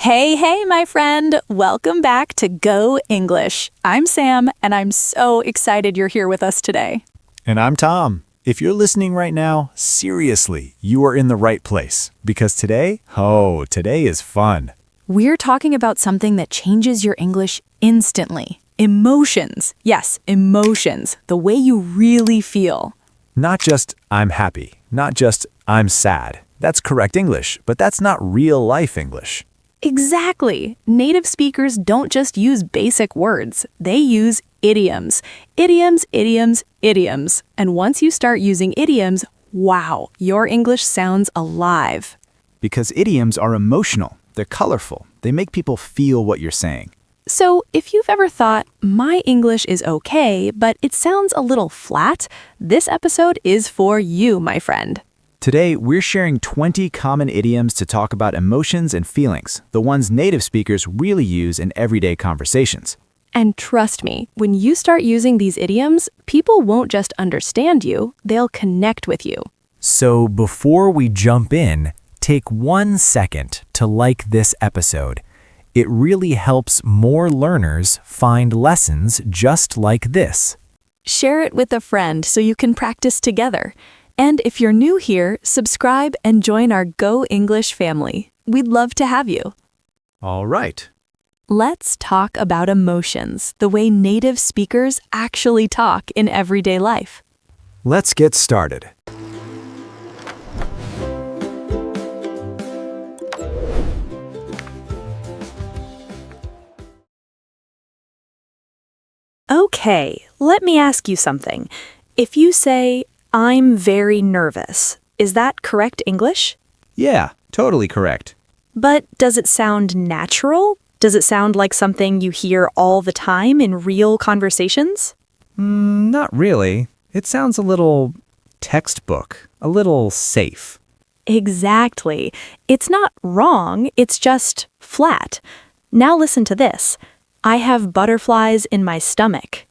Hey, hey, my friend. Welcome back to Go English. I'm Sam, and I'm so excited you're here with us today. And I'm Tom. If you're listening right now, seriously, you are in the right place. Because today is fun. We're talking about something that changes your English instantly. Emotions. Yes, emotions. The way you really feel. Not just I'm happy, not just I'm sad. That's correct English, but that's not real life English. Exactly. Native speakers don't just use basic words. They use idioms. Idioms, idioms, idioms. And once you start using idioms, wow, your English sounds alive. Because idioms are emotional. They're colorful. They make people feel what you're saying. So if you've ever thought, my English is okay, but it sounds a little flat, this episode is for you, my friend. Today, we're sharing 20 common idioms to talk about emotions and feelings, the ones native speakers really use in everyday conversations. And trust me, when you start using these idioms, people won't just understand you, they'll connect with you. So before we jump in, take 1 second to like this episode. It really helps more learners find lessons just like this. Share it with a friend so you can practice together. And if you're new here, subscribe and join our Go English family. We'd love to have you. All right. Let's talk about emotions, the way native speakers actually talk in everyday life. Let's get started. Okay, let me ask you something. If you say, I'm very nervous, is that correct English? Yeah, totally correct. But does it sound natural? Does it sound like something you hear all the time in real conversations? Not really. It sounds a little textbook, a little safe. Exactly. It's not wrong, it's just flat. Now listen to this. I have butterflies in my stomach.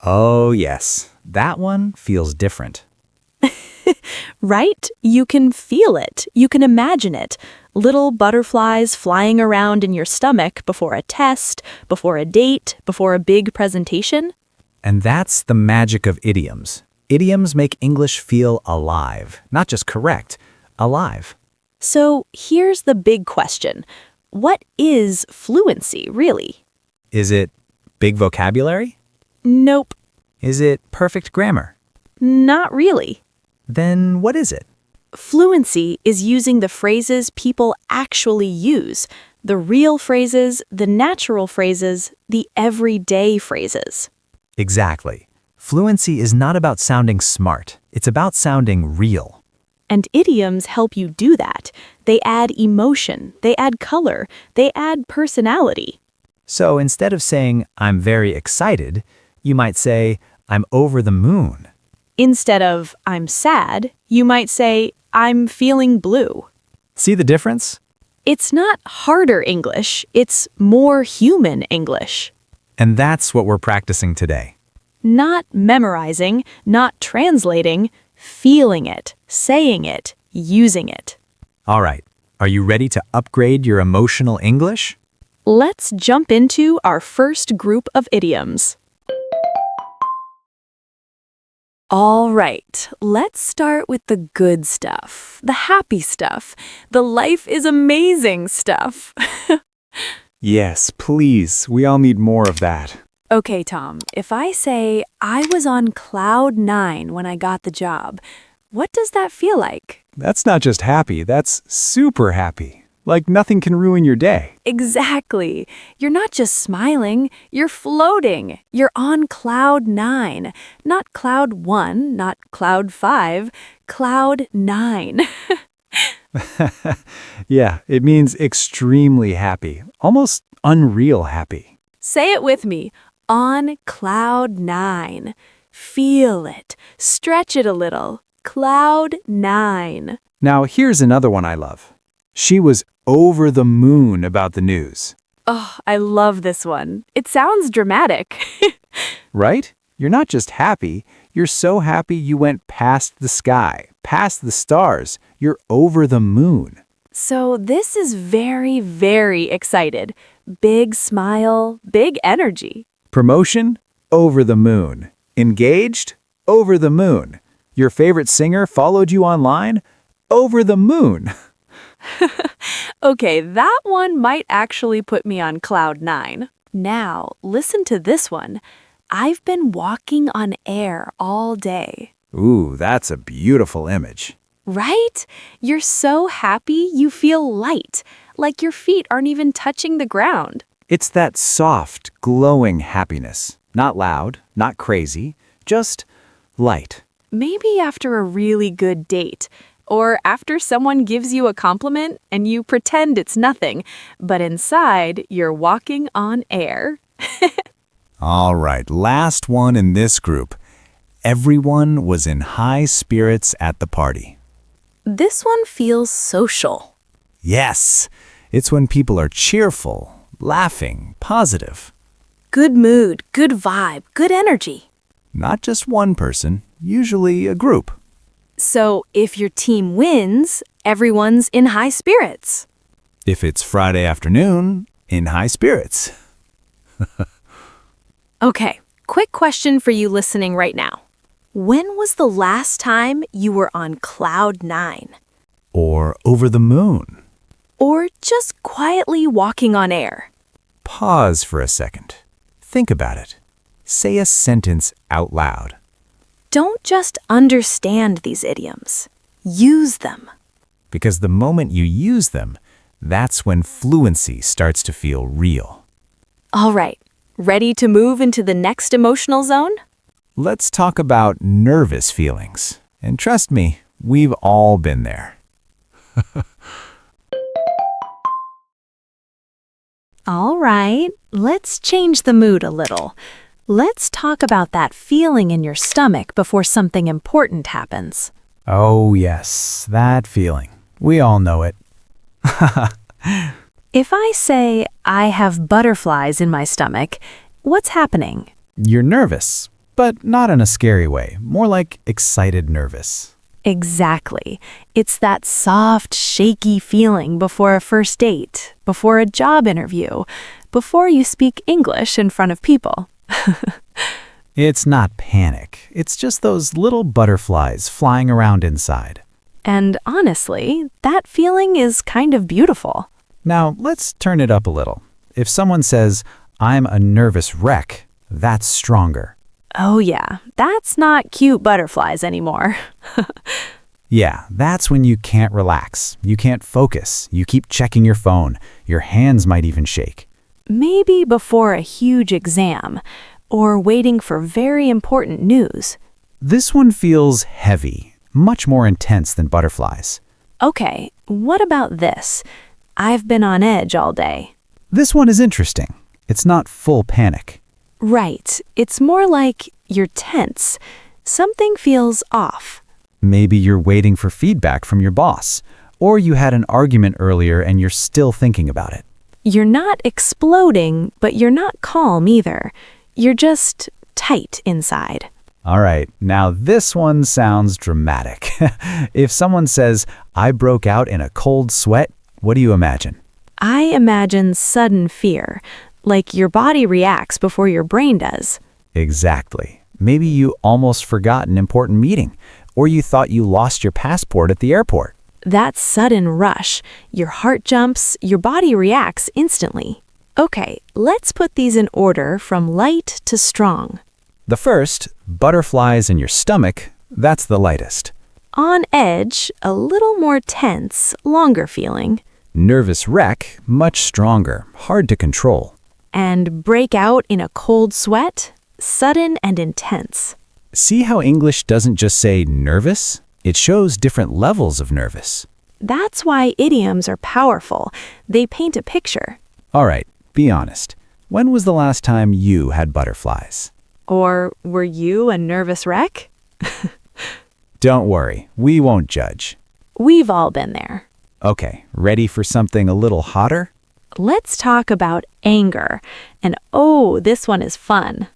Oh yes, that one feels different. Right? You can feel it. You can imagine it. Little butterflies flying around in your stomach before a test, before a date, before a big presentation. And that's the magic of idioms. Idioms make English feel alive, not just correct, alive. So here's the big question. What is fluency, really? Is it big vocabulary? Nope, Is it perfect grammar? not really. Then what is it? Fluency is using the phrases people actually use, the real phrases, the natural phrases, the everyday phrases. Exactly. Fluency is not about sounding smart. It's about sounding real. And idioms help you do that. They add emotion, they add color, they add personality. So instead of saying, I'm very excited, you might say, I'm over the moon. Instead of I'm sad, you might say I'm feeling blue. See the difference? It's not harder English, it's more human English. And that's what we're practicing today. Not memorizing, not translating, feeling it, saying it, using it. All right, are you ready to upgrade your emotional English? Let's jump into our first group of idioms. All right, let's start with the good stuff, the happy stuff, the life is amazing stuff. Yes, please. We all need more of that. Okay, Tom, if I say I was on cloud 9 when I got the job, what does that feel like? That's not just happy, that's super happy. Like nothing can ruin your day. Exactly. You're not just smiling, you're floating. You're on cloud 9. Not cloud 1, not cloud 5, cloud 9. Yeah, it means extremely happy, almost unreal happy. Say it with me. On cloud 9. Feel it. Stretch it a little. Cloud 9. Now, here's another one I love. She was over the moon about the news. Oh, I love this one. It sounds dramatic. Right? You're not just happy, you're so happy you went past the sky, past the stars. You're over the moon. So this is very, very excited. Big smile, big energy. Promotion? Over the moon. Engaged? Over the moon. Your favorite singer followed you online? Over the moon. Okay, that one might actually put me on cloud 9. Now, listen to this one. I've been walking on air all day. Ooh, that's a beautiful image. Right? You're so happy you feel light, like your feet aren't even touching the ground. It's that soft, glowing happiness. Not loud, not crazy, just light. Maybe after a really good date, or after someone gives you a compliment and you pretend it's nothing, but inside you're walking on air. All right, last one in this group. Everyone was in high spirits at the party. This one feels social. Yes, it's when people are cheerful, laughing, positive. Good mood, good vibe, good energy. Not just one person, usually a group. So if your team wins, everyone's in high spirits. If it's Friday afternoon, in high spirits. Okay, quick question for you listening right now. When was the last time you were on cloud 9? Or over the moon. Or just quietly walking on air? Pause for a second. Think about it. Say a sentence out loud. Don't just understand these idioms. Use them. Because the moment you use them, that's when fluency starts to feel real. All right, ready to move into the next emotional zone? Let's talk about nervous feelings. And trust me, we've all been there. All right, let's change the mood a little. Let's talk about that feeling in your stomach before something important happens. Oh yes, that feeling. We all know it. If I say, I have butterflies in my stomach, what's happening? You're nervous, but not in a scary way. More like excited nervous. Exactly. It's that soft, shaky feeling before a first date, before a job interview, before you speak English in front of people. It's not panic. It's just those little butterflies flying around inside. And honestly, that feeling is kind of beautiful. Now, let's turn it up a little. If someone says, I'm a nervous wreck, that's stronger. Oh yeah, that's not cute butterflies anymore. Yeah, that's when you can't relax. You can't focus. You keep checking your phone. Your hands might even shake. Maybe before a huge exam, or waiting for very important news. This one feels heavy, much more intense than butterflies. Okay, what about this? I've been on edge all day. This one is interesting. It's not full panic. Right, it's more like you're tense. Something feels off. Maybe you're waiting for feedback from your boss, or you had an argument earlier and you're still thinking about it. You're not exploding, but you're not calm either. You're just tight inside. All right, now this one sounds dramatic. If someone says, I broke out in a cold sweat, what do you imagine? I imagine sudden fear, like your body reacts before your brain does. Exactly. Maybe you almost forgot an important meeting, or you thought you lost your passport at the airport. That sudden rush, your heart jumps, your body reacts instantly. Okay, let's put these in order from light to strong. The first, butterflies in your stomach, that's the lightest. On edge, a little more tense, longer feeling. Nervous wreck, much stronger, hard to control. And break out in a cold sweat, sudden and intense. See how English doesn't just say nervous? It shows different levels of nervous. That's why idioms are powerful. They paint a picture. All right, be honest. When was the last time you had butterflies? Or were you a nervous wreck? Don't worry, we won't judge. We've all been there. Okay, ready for something a little hotter? Let's talk about anger. And oh, this one is fun.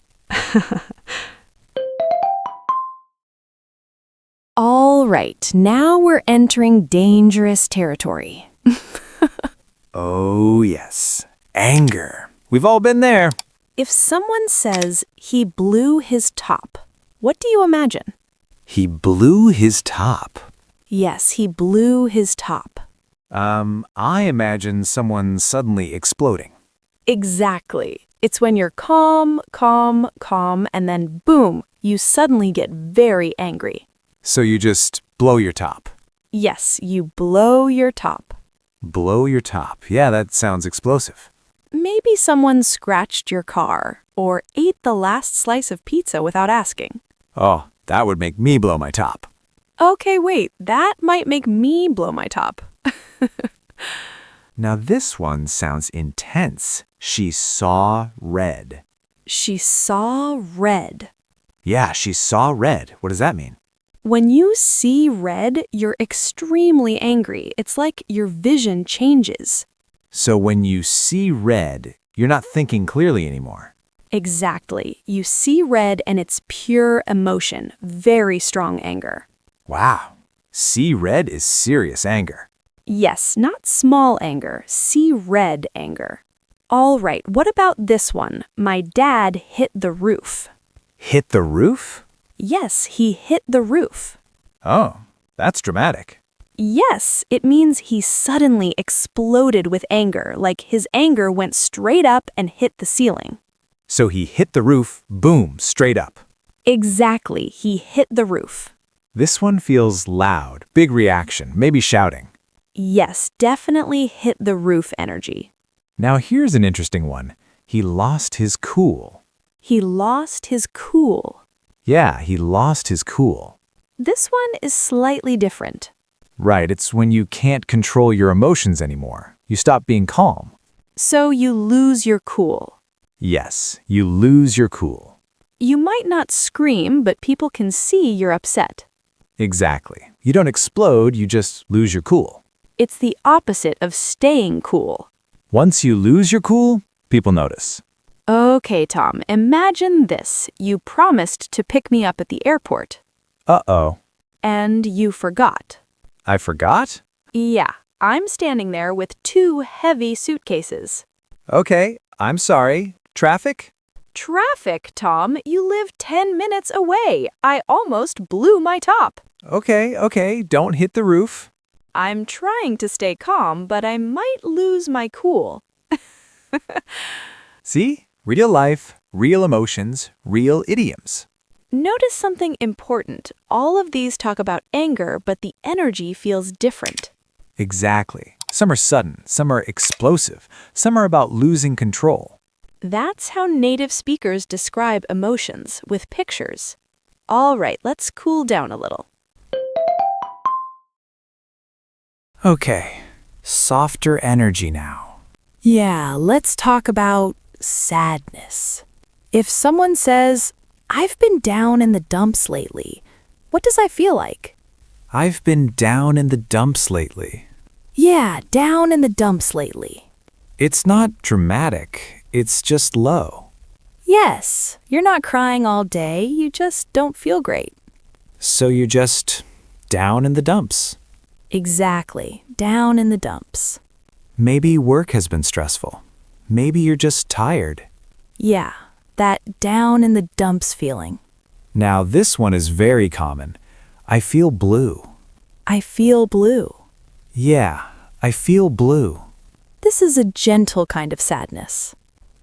All right, now we're entering dangerous territory. Oh, yes. Anger. We've all been there. If someone says he blew his top, what do you imagine? He blew his top. Yes, he blew his top. I imagine someone suddenly exploding. Exactly. It's when you're calm, and then boom, you suddenly get very angry. So you just blow your top. Yes, you blow your top. Blow your top. Yeah, that sounds explosive. Maybe someone scratched your car or ate the last slice of pizza without asking. Oh, that would make me blow my top. Okay, wait, that might make me blow my top. Now this one sounds intense. She saw red. She saw red. Yeah, she saw red. What does that mean? When you see red, you're extremely angry. It's like your vision changes. So when you see red, you're not thinking clearly anymore. Exactly. You see red and it's pure emotion, very strong anger. Wow. See red is serious anger. Yes, not small anger, see red anger. All right, what about this one? My dad hit the roof. Hit the roof? Yes, he hit the roof. Oh, that's dramatic. Yes, it means he suddenly exploded with anger, like his anger went straight up and hit the ceiling. So he hit the roof, boom, straight up. Exactly, he hit the roof. This one feels loud, big reaction, maybe shouting. Yes, definitely hit the roof energy. Now here's an interesting one. He lost his cool. He lost his cool. Yeah, he lost his cool. This one is slightly different. Right, it's when you can't control your emotions anymore. You stop being calm. So you lose your cool. Yes, you lose your cool. You might not scream, but people can see you're upset. Exactly. You don't explode, you just lose your cool. It's the opposite of staying cool. Once you lose your cool, people notice. Okay, Tom, imagine this. You promised to pick me up at the airport. Uh-oh. And you forgot. I forgot? Yeah, I'm standing there with 2 heavy suitcases. Okay, I'm sorry. Traffic? Traffic, Tom. You live 10 minutes away. I almost blew my top. Okay, don't hit the roof. I'm trying to stay calm, but I might lose my cool. See? Real life, real emotions, real idioms. Notice something important. All of these talk about anger, but the energy feels different. Exactly. Some are sudden, some are explosive, some are about losing control. That's how native speakers describe emotions, with pictures. All right, let's cool down a little. Okay, softer energy now. Yeah, let's talk about sadness. If someone says, I've been down in the dumps lately, what does I feel like? I've been down in the dumps lately. Yeah, down in the dumps lately. It's not dramatic, it's just low. Yes, you're not crying all day, you just don't feel great. So you're just down in the dumps. Exactly, down in the dumps. Maybe work has been stressful. Maybe you're just tired. Yeah, that down in the dumps feeling. Now this one is very common. I feel blue. I feel blue. Yeah, I feel blue. This is a gentle kind of sadness.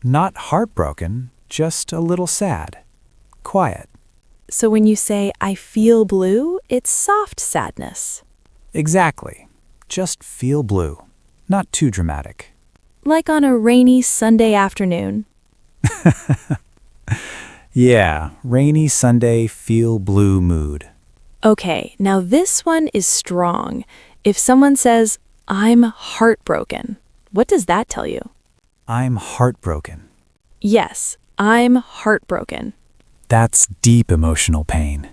Not heartbroken, just a little sad. Quiet. So when you say, I feel blue, it's soft sadness. Exactly. Just feel blue. Not too dramatic. Like on a rainy Sunday afternoon. Yeah, rainy Sunday, feel blue mood. Okay, now this one is strong. If someone says, I'm heartbroken, what does that tell you? I'm heartbroken. Yes, I'm heartbroken. That's deep emotional pain.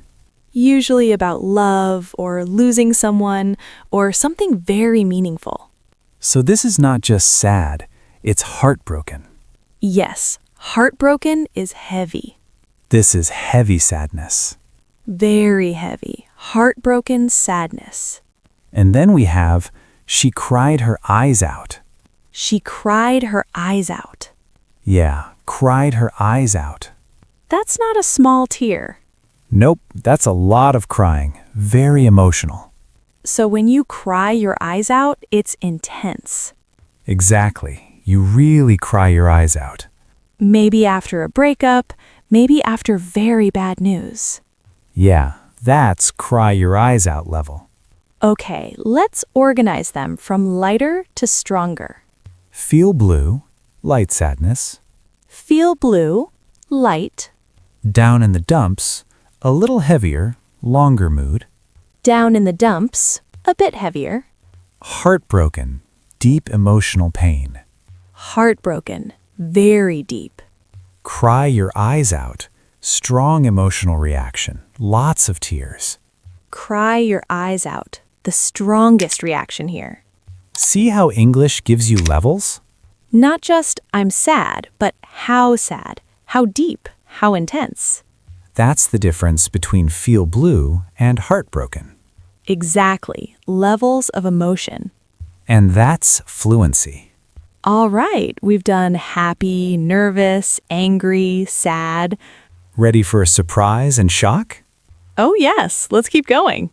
Usually about love or losing someone or something very meaningful. So this is not just sad, it's heartbroken. Yes, heartbroken is heavy. This is heavy sadness. Very heavy. Heartbroken sadness. And then we have She cried her eyes out. She cried her eyes out. Yeah, cried her eyes out. That's not a small tear. Nope, that's a lot of crying. Very emotional. So when you cry your eyes out, it's intense. Exactly. You really cry your eyes out. Maybe after a breakup, maybe after very bad news. Yeah, that's cry your eyes out level. Okay, let's organize them from lighter to stronger. Feel blue, light sadness. Feel blue, light. Down in the dumps, a little heavier, longer mood. Down in the dumps, a bit heavier. Heartbroken, deep emotional pain. Heartbroken, very deep. Cry your eyes out, strong emotional reaction, lots of tears. Cry your eyes out, the strongest reaction here. See how English gives you levels? Not just I'm sad, but how sad, how deep, how intense. That's the difference between feel blue and heartbroken. Exactly, levels of emotion. And that's fluency. All right, we've done happy, nervous, angry, sad. Ready for a surprise and shock? Oh yes, let's keep going.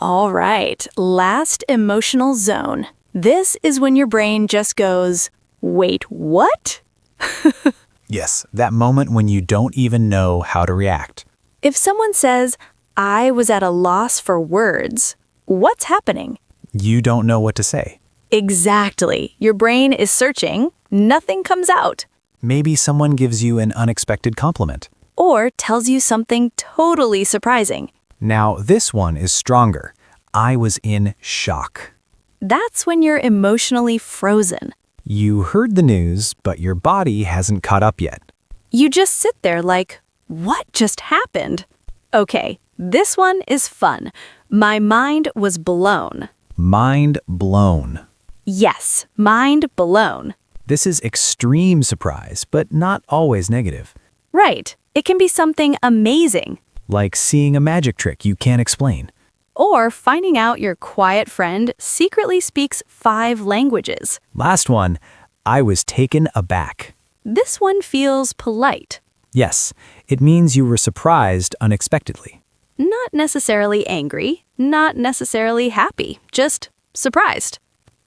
All right, last emotional zone. This is when your brain just goes, wait, what? Yes, that moment when you don't even know how to react. If someone says, I was at a loss for words, what's happening? You don't know what to say. Exactly. Your brain is searching, nothing comes out. Maybe someone gives you an unexpected compliment. Or tells you something totally surprising. Now, this one is stronger. I was in shock. That's when you're emotionally frozen. You heard the news, but your body hasn't caught up yet. You just sit there like, what just happened? Okay, this one is fun. My mind was blown. Mind blown. Yes, mind blown. This is extreme surprise, but not always negative. Right, it can be something amazing. Like seeing a magic trick you can't explain. Or finding out your quiet friend secretly speaks 5 languages. Last one, I was taken aback. This one feels polite. Yes, it means you were surprised unexpectedly. Not necessarily angry, not necessarily happy, just surprised.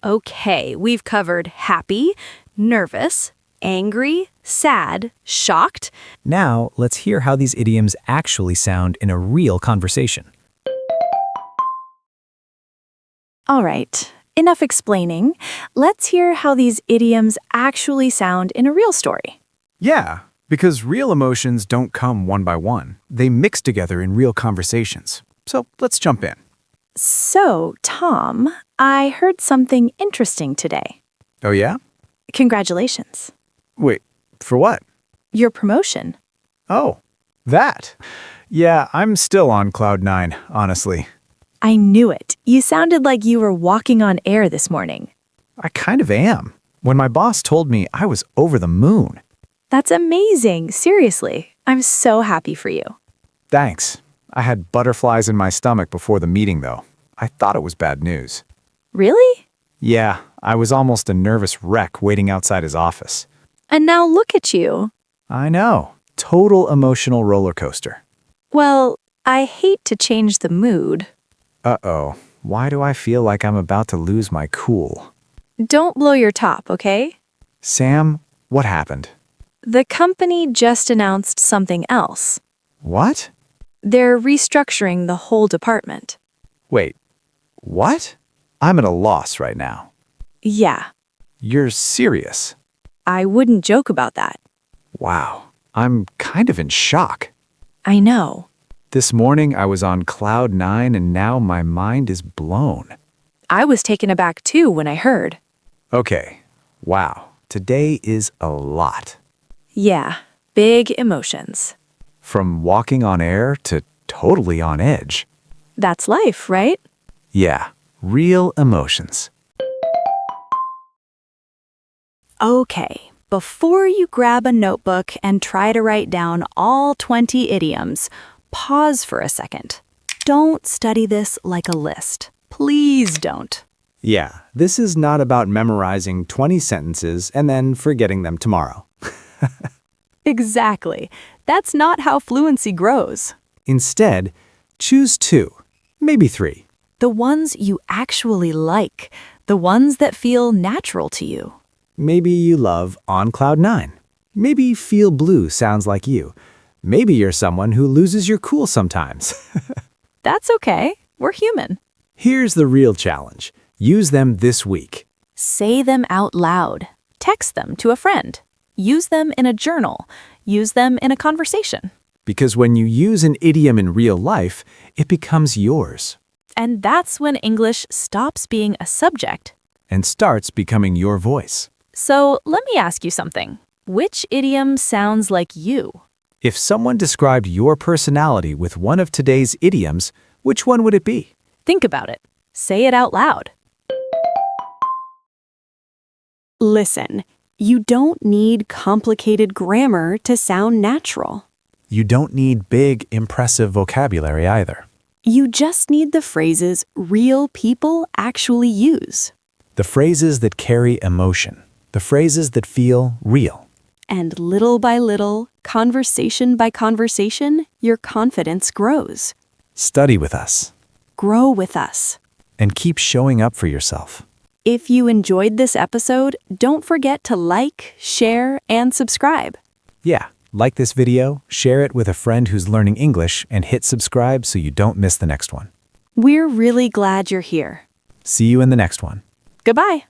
Okay, we've covered happy, nervous, angry, sad, shocked. Now, let's hear how these idioms actually sound in a real conversation. All right, enough explaining. Let's hear how these idioms actually sound in a real story. Yeah, because real emotions don't come one by one. They mix together in real conversations. So let's jump in. So, Tom, I heard something interesting today. Oh yeah? Congratulations. Wait, for what? Your promotion. Oh, that. Yeah, I'm still on cloud 9, honestly. I knew it. You sounded like you were walking on air this morning. I kind of am. When my boss told me, I was over the moon. That's amazing. Seriously. I'm so happy for you. Thanks. I had butterflies in my stomach before the meeting, though. I thought it was bad news. Really? Yeah, I was almost a nervous wreck waiting outside his office. And now look at you. I know. Total emotional roller coaster. Well, I hate to change the mood. Uh-oh. Why do I feel like I'm about to lose my cool? Don't blow your top, okay? Sam, what happened? The company just announced something else. What? They're restructuring the whole department. Wait, what? I'm at a loss right now. Yeah, You're serious? I wouldn't joke about that. Wow, I'm kind of in shock. I know. This morning I was on cloud 9 and now my mind is blown. I was taken aback too when I heard. Okay, wow, today is a lot. Yeah, big emotions. From walking on air to totally on edge. That's life, right? Yeah, real emotions. Okay, before you grab a notebook and try to write down all 20 idioms, pause for a second. Don't study this like a list. Please don't. Yeah, this is not about memorizing 20 sentences and then forgetting them tomorrow. Exactly. That's not how fluency grows. Instead, choose 2, maybe 3. The ones you actually like, the ones that feel natural to you. Maybe you love On Cloud 9. Maybe Feel Blue sounds like you. Maybe you're someone who loses your cool sometimes. That's okay. We're human. Here's the real challenge. Use them this week. Say them out loud. Text them to a friend. Use them in a journal. Use them in a conversation. Because when you use an idiom in real life, it becomes yours And that's when English stops being a subject. and starts becoming your voice. So let me ask you something. Which idiom sounds like you? If someone described your personality with one of today's idioms, which one would it be? Think about it. Say it out loud. Listen, you don't need complicated grammar to sound natural. You don't need big, impressive vocabulary either. You just need the phrases real people actually use. The phrases that carry emotion. The phrases that feel real. And little by little, conversation by conversation, your confidence grows. Study with us. Grow with us. And keep showing up for yourself. If you enjoyed this episode, don't forget to like, share, and subscribe. Yeah, like this video, share it with a friend who's learning English, and hit subscribe so you don't miss the next one. We're really glad you're here. See you in the next one. Goodbye.